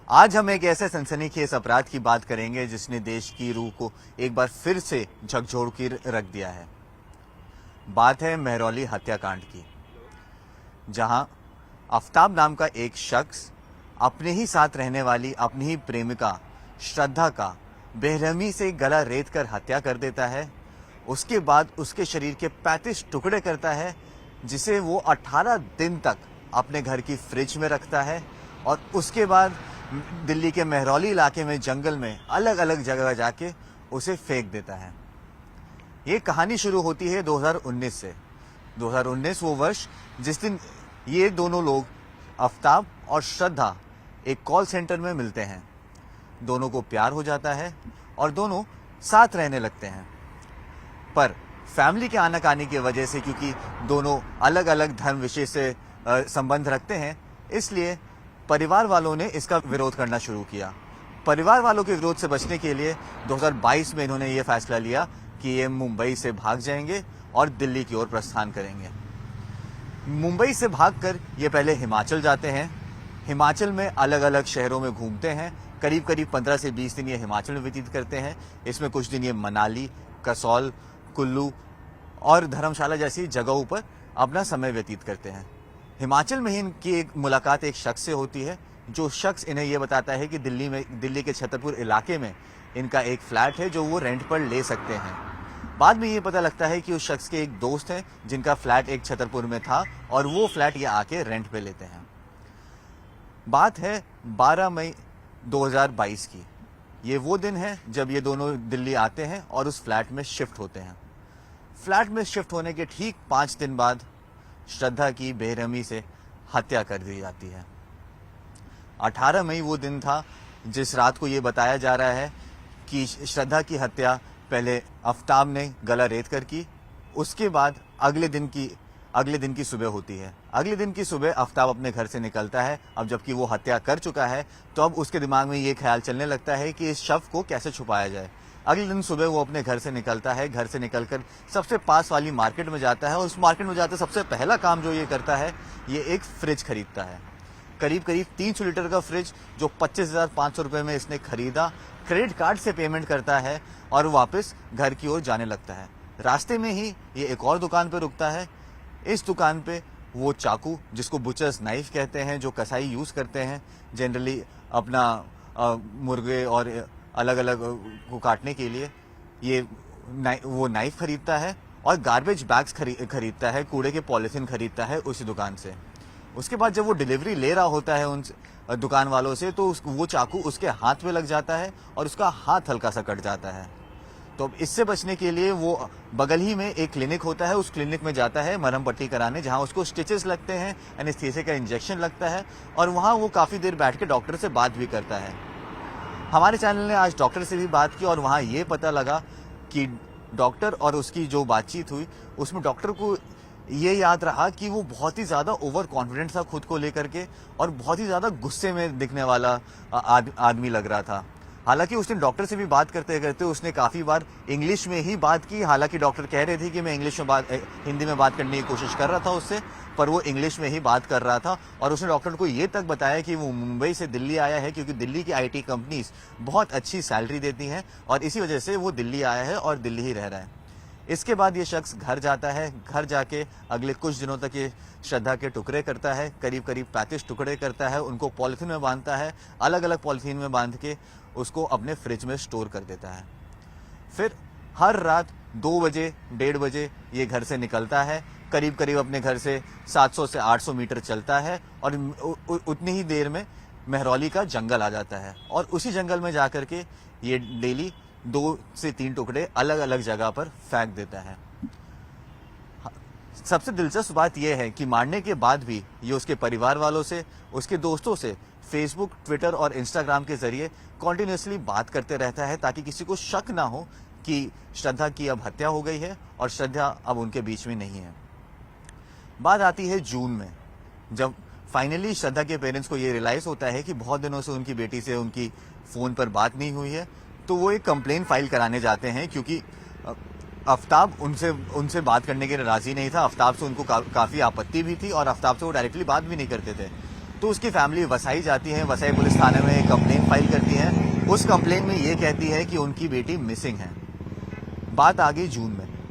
आज हम एक ऐसे सनसनीखेज अपराध की बात करेंगे जिसने देश की रूह को एक बार फिर से झकझोर कर रख दिया है। बात है महरौली हत्याकांड की, जहां आफ्ताब नाम का एक शख्स अपने ही साथ रहने वाली अपनी ही प्रेमिका श्रद्धा का बेरहमी से गला रेत कर हत्या कर देता है। उसके बाद उसके शरीर के 35 टुकड़े करता है, जिसे वो 18 दिन तक अपने घर की फ्रिज में रखता है और उसके बाद दिल्ली के महरौली इलाके में जंगल में अलग अलग जगह जाके उसे फेंक देता है। ये कहानी शुरू होती है 2019 से। 2019 वो वर्ष जिस दिन ये दोनों लोग आफ्ताब और श्रद्धा एक कॉल सेंटर में मिलते हैं। दोनों को प्यार हो जाता है और दोनों साथ रहने लगते हैं, पर फैमिली के आनाकानी की वजह से, क्योंकि दोनों अलग अलग धर्म विषय से संबंध रखते हैं, इसलिए परिवार वालों ने इसका विरोध करना शुरू किया। परिवार वालों के विरोध से बचने के लिए 2022 में इन्होंने ये फैसला लिया कि ये मुंबई से भाग जाएंगे और दिल्ली की ओर प्रस्थान करेंगे। मुंबई से भागकर ये पहले हिमाचल जाते हैं। हिमाचल में अलग अलग शहरों में घूमते हैं। करीब करीब 15 से 20 दिन ये हिमाचल में व्यतीत करते हैं। इसमें कुछ दिन ये मनाली, कसौल, कुल्लू और धर्मशाला जैसी जगहों पर अपना समय व्यतीत करते हैं। हिमाचल में ही इनकी एक मुलाकात एक शख्स से होती है, जो शख्स इन्हें यह बताता है कि दिल्ली के छतरपुर इलाके में इनका एक फ्लैट है जो वो रेंट पर ले सकते हैं। बाद में ये पता लगता है कि उस शख्स के एक दोस्त हैं जिनका फ्लैट एक छतरपुर में था और वो फ्लैट ये आके रेंट पे लेते हैं। बात है 12 मई 2022 की। ये वो दिन है जब ये दोनों दिल्ली आते हैं और उस फ्लैट में शिफ्ट होते हैं। फ्लैट में शिफ्ट होने के ठीक 5 दिन बाद श्रद्धा की बेरहमी से हत्या कर दी जाती है। 18 मई वो दिन था जिस रात को ये बताया जा रहा है कि श्रद्धा की हत्या पहले आफ्ताब ने गला रेत कर की। उसके बाद अगले दिन की सुबह होती है। अगले दिन की सुबह आफ्ताब अपने घर से निकलता है। अब जबकि वो हत्या कर चुका है तो अब उसके दिमाग में ये ख्याल चलने लगता है कि इस शव को कैसे छुपाया जाए। अगले दिन सुबह वो अपने घर से निकलता है। घर से निकलकर सबसे पास वाली मार्केट में जाता है और उस मार्केट में जाते सबसे पहला काम जो ये करता है, ये एक फ्रिज खरीदता है। करीब करीब 300 लीटर का फ्रिज जो 25,500 रुपये में इसने खरीदा, क्रेडिट कार्ड से पेमेंट करता है और वापस घर की ओर जाने लगता है। रास्ते में ही ये एक और दुकान पर रुकता है। इस दुकान पे वो चाकू, जिसको बुचर्स नाइफ कहते हैं, जो कसाई यूज़ करते हैं जनरली अपना मुर्गे और अलग अलग को काटने के लिए, वो नाइफ खरीदता है और गार्बेज बैग्स खरीदता है, कूड़े के पॉलीथीन खरीदता है उसी दुकान से। उसके बाद जब वो डिलीवरी ले रहा होता है उन दुकान वालों से, तो वो चाकू उसके हाथ में लग जाता है और उसका हाथ हल्का सा कट जाता है। तो इससे बचने के लिए वो बगल ही में एक क्लिनिक होता है, उस क्लिनिक में जाता है मरहम पट्टी कराने, जहां उसको स्टिचेस लगते हैं, एनेस्थीसिया का इंजेक्शन लगता है और वहां वो काफ़ी देर बैठ के डॉक्टर से बात भी करता है। हमारे चैनल ने आज डॉक्टर से भी बात की और वहाँ ये पता लगा कि डॉक्टर और उसकी जो बातचीत हुई उसमें डॉक्टर को ये याद रहा कि वो बहुत ही ज़्यादा ओवर कॉन्फिडेंट था खुद को लेकर के और बहुत ही ज़्यादा गुस्से में दिखने वाला आदमी लग रहा था। हालांकि उस दिन डॉक्टर से भी बात करते करते उसने काफ़ी बार इंग्लिश में ही बात की। हालांकि डॉक्टर कह रहे थे कि मैं हिंदी में बात करने की कोशिश कर रहा था उससे, पर वो इंग्लिश में ही बात कर रहा था। और उसने डॉक्टर को ये तक बताया कि वो मुंबई से दिल्ली आया है क्योंकि दिल्ली की IT कंपनीज बहुत अच्छी सैलरी देती हैं और इसी वजह से वो दिल्ली आया है और दिल्ली ही रह रहा है। इसके बाद ये शख्स घर जाता है। घर जाके अगले कुछ दिनों तक ये श्रद्धा के टुकड़े करता है, करीब करीब 35 टुकड़े करता है। उनको पॉलीथीन में बांधता है, अलग अलग पॉलीथीन में बांध के उसको अपने फ्रिज में स्टोर कर देता है। फिर हर रात 2 बजे 1:30 बजे ये घर से निकलता है। करीब करीब अपने घर से 700 से 800 मीटर चलता है और उतनी ही देर में महरौली का जंगल आ जाता है और उसी जंगल में जाकर के ये डेली 2 से 3 टुकड़े अलग अलग जगह पर फेंक देता है। सबसे दिलचस्प बात यह है कि मारने के बाद भी ये उसके परिवार वालों से, उसके दोस्तों से फेसबुक, ट्विटर और इंस्टाग्राम के जरिए कॉन्टिन्यूसली बात करते रहता है ताकि किसी को शक ना हो कि श्रद्धा की अब हत्या हो गई है और श्रद्धा अब उनके बीच में नहीं है। बात आती है जून में, जब फाइनली श्रद्धा के पेरेंट्स को ये रियलाइज होता है कि बहुत दिनों से उनकी बेटी से उनकी फ़ोन पर बात नहीं हुई है। तो वो एक कंप्लेन फाइल कराने जाते हैं क्योंकि आफ्ताब उनसे बात करने के लिए राजी नहीं था। आफ्ताब से उनको काफ़ी आपत्ति भी थी और आफ्ताब से वो डायरेक्टली बात भी नहीं करते थे। तो उसकी फैमिली वसाई जाती है, वसाई पुलिस थाने में एक कंप्लेन फाइल करती है। उस कंप्लेन में ये कहती है कि उनकी बेटी मिसिंग है। बात आ गई जून में।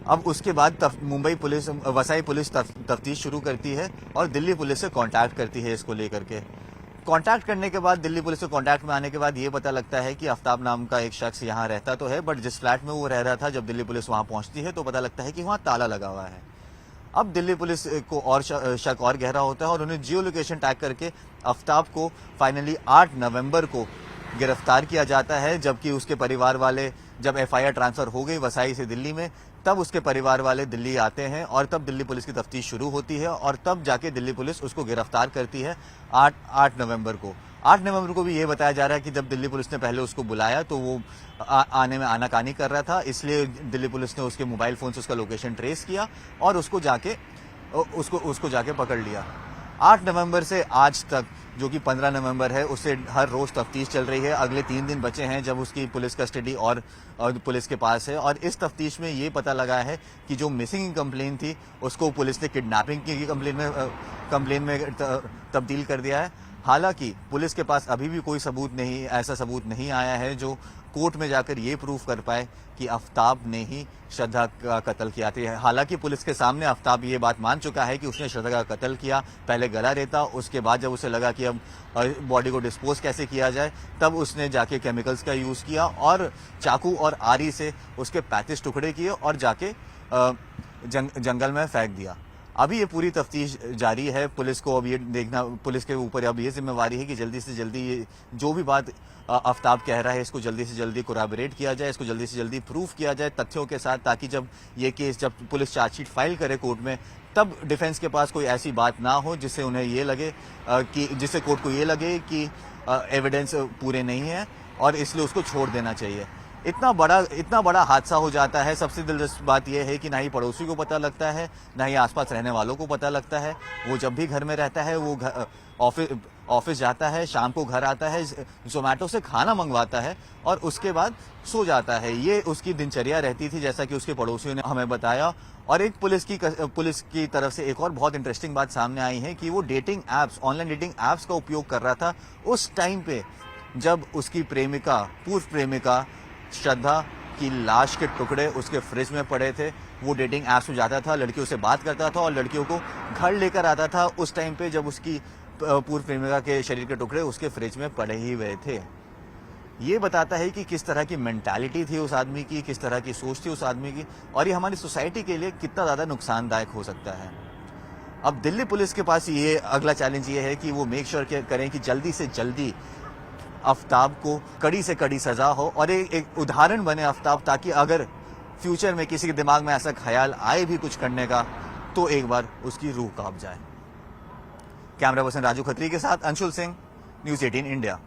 अब उसके बाद मुंबई पुलिस, वसाई पुलिस तफ्तीश शुरू करती है और दिल्ली पुलिस से कांटेक्ट करती है इसको लेकर के। कांटेक्ट करने के बाद, दिल्ली पुलिस से कांटेक्ट में आने के बाद ये पता लगता है कि आफ्ताब नाम का एक शख्स यहाँ रहता तो है, बट जिस फ्लैट में वो रह रहा था, जब दिल्ली पुलिस वहां पहुंचती है तो पता लगता है कि वहां ताला लगा हुआ है। अब दिल्ली पुलिस को और शक और गहरा होता है और उन्हें जियो लोकेशन टैग करके आफ्ताब को फाइनली 8 नवंबर को गिरफ्तार किया जाता है। जबकि उसके परिवार वाले, जब एफआईआर ट्रांसफर हो गई वसाई से दिल्ली में, तब उसके परिवार वाले दिल्ली आते हैं और तब दिल्ली पुलिस की तफ्तीश शुरू होती है और तब जाके दिल्ली पुलिस उसको गिरफ्तार करती है 8 नवंबर को। 8 नवंबर को भी ये बताया जा रहा है कि जब दिल्ली पुलिस ने पहले उसको बुलाया तो वो आने में आनाकानी कर रहा था, इसलिए दिल्ली पुलिस ने उसके मोबाइल फोन से उसका लोकेशन ट्रेस किया और उसको जाके पकड़ लिया। 8 नवंबर से आज तक, जो कि 15 नवंबर है, उससे हर रोज तफ्तीश चल रही है। अगले 3 दिन बचे हैं जब उसकी पुलिस कस्टडी और पुलिस के पास है। और इस तफ्तीश में ये पता लगा है कि जो मिसिंग कंप्लेन थी उसको पुलिस ने किडनैपिंग की कंप्लेन में तब्दील कर दिया है। हालांकि पुलिस के पास अभी भी कोई ऐसा सबूत नहीं आया है जो कोर्ट में जाकर ये प्रूफ कर पाए कि आफ्ताब ने ही श्रद्धा का कत्ल किया था। हालांकि पुलिस के सामने आफ्ताब ये बात मान चुका है कि उसने श्रद्धा का कत्ल किया। पहले गला रेता, उसके बाद जब उसे लगा कि अब बॉडी को डिस्पोज कैसे किया जाए, तब उसने जाके केमिकल्स का यूज किया और चाकू और आरी से उसके 35 टुकड़े किए और जाके जंगल में फेंक दिया। अभी ये पूरी तफ्तीश जारी है। पुलिस को अब ये देखना, पुलिस के ऊपर अब ये जिम्मेवारी है कि जल्दी से जल्दी ये जो भी बात आफ्ताब कह रहा है इसको जल्दी से जल्दी कोराबोरेट किया जाए, इसको जल्दी से जल्दी प्रूफ किया जाए तथ्यों के साथ, ताकि जब पुलिस चार्जशीट फाइल करे कोर्ट में, तब डिफेंस के पास कोई ऐसी बात ना हो जिससे उन्हें ये लगे जिससे कोर्ट को ये लगे कि एविडेंस पूरे नहीं है और इसलिए उसको छोड़ देना चाहिए। इतना बड़ा हादसा हो जाता है। सबसे दिलचस्प बात यह है कि ना ही पड़ोसी को पता लगता है, ना ही आसपास रहने वालों को पता लगता है। वो जब भी घर में रहता है, वो ऑफिस जाता है, शाम को घर आता है, जोमेटो से खाना मंगवाता है और उसके बाद सो जाता है। ये उसकी दिनचर्या रहती थी, जैसा कि उसके पड़ोसियों ने हमें बताया। और एक पुलिस की तरफ से एक और बहुत इंटरेस्टिंग बात सामने आई है कि वो dating apps, online dating apps का उपयोग कर रहा था उस टाइम पे जब उसकी पूर्व प्रेमिका श्रद्धा की लाश के टुकड़े उसके फ्रिज में पड़े थे। वो डेटिंग ऐप्स में जाता था, लड़कियों से बात करता था और लड़कियों को घर लेकर आता था उस टाइम पे जब उसकी पूर्व प्रेमिका के शरीर के टुकड़े उसके फ्रिज में पड़े ही हुए थे। ये बताता है कि किस तरह की मेंटालिटी थी उस आदमी की, किस तरह की सोच थी उस आदमी की, और ये हमारी सोसाइटी के लिए कितना ज्यादा नुकसानदायक हो सकता है। अब दिल्ली पुलिस के पास ये अगला चैलेंज ये है कि वो मेक श्योर करें कि जल्दी से जल्दी आफ्ताब को कड़ी से कड़ी सजा हो और एक उदाहरण बने आफ्ताब, ताकि अगर फ्यूचर में किसी के दिमाग में ऐसा ख्याल आए भी कुछ करने का तो एक बार उसकी रूह कांप जाए। कैमरा पर्सन राजू खत्री के साथ अंशुल सिंह, न्यूज़ 18 इंडिया।